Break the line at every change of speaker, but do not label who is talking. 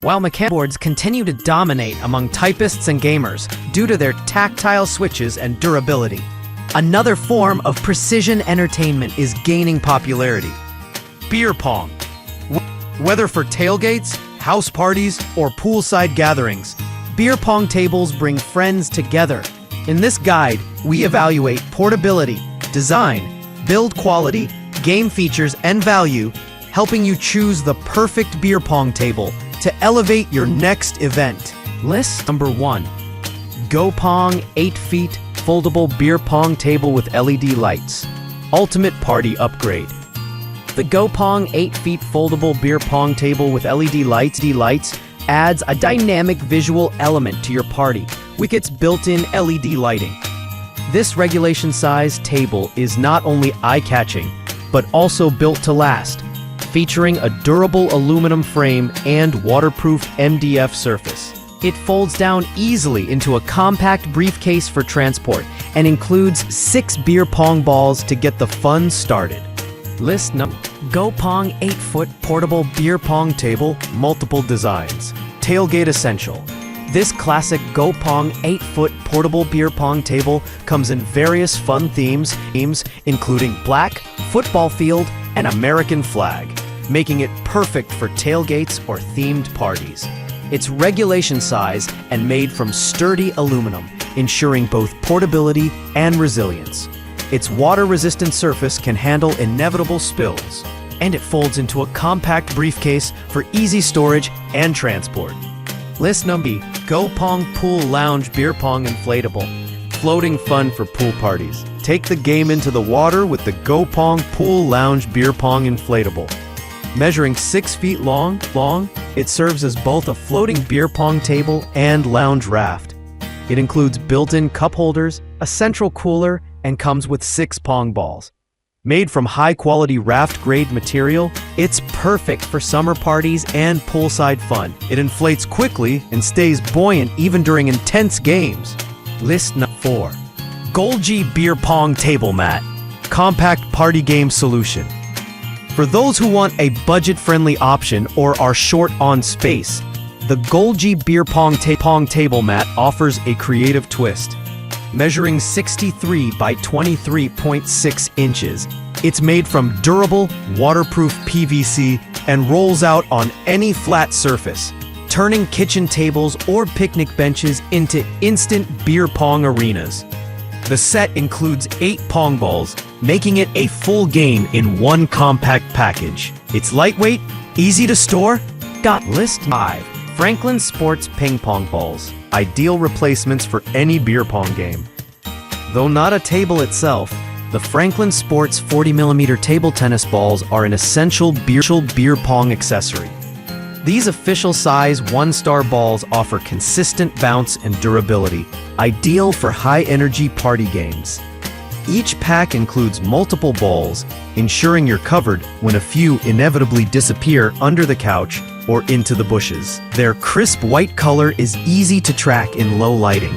While mechanical boards continue to dominate among typists and gamers due to their tactile switches and durability, another form of precision entertainment is gaining popularity: beer pong. Whether for tailgates, house parties, or poolside gatherings, beer pong tables bring friends together. In this guide, we evaluate portability, design, build quality, game features, and value, helping you choose the perfect beer pong table to elevate your next event. List number 1. Go Pong 8 feet foldable beer pong table with LED lights. Ultimate party upgrade. The Go Pong 8 feet foldable beer pong table with LED lights adds a dynamic visual element to your party with its built-in LED lighting. This regulation size table is not only eye-catching, but also built to last, featuring a durable aluminum frame and waterproof MDF surface. It folds down easily into a compact briefcase for transport and includes 6 beer pong balls to get the fun started. List number: Go Pong 8-foot portable beer pong table, multiple designs. Tailgate essential. This classic Go Pong 8-foot portable beer pong table comes in various fun themes including black, football field, and American flag, making it perfect for tailgates or themed parties. It's regulation size and made from sturdy aluminum, ensuring both portability and resilience. Its water-resistant surface can handle inevitable spills, and it folds into a compact briefcase for easy storage and transport. List number: Go Pong Pool Lounge Beer Pong Inflatable. Floating fun for pool parties. Take the game into the water with the Go Pong Pool Lounge Beer Pong Inflatable. Measuring 6 feet long, it serves as both a floating beer pong table and lounge raft. It includes built-in cup holders, a central cooler, and comes with 6 pong balls. Made from high-quality raft-grade material, it's perfect for summer parties and poolside fun. It inflates quickly and stays buoyant even during intense games. List number 4. Golgi Beer Pong Table Mat. Compact party game solution. For those who want a budget-friendly option or are short on space, the Golgi Beer Pong Table Mat offers a creative twist. Measuring 63 by 23.6 inches, it's made from durable, waterproof PVC and rolls out on any flat surface, turning kitchen tables or picnic benches into instant beer pong arenas. The set includes 8 pong balls, making it a full game in one compact package. It's lightweight, easy to store. List 5. Franklin Sports Ping Pong Balls. Ideal replacements for any beer pong game. Though not a table itself, the Franklin Sports 40mm table tennis balls are an essential beer pong accessory. These official-size 1-star balls offer consistent bounce and durability, ideal for high-energy party games. Each pack includes multiple balls, ensuring you're covered when a few inevitably disappear under the couch or into the bushes. Their crisp white color is easy to track in low lighting,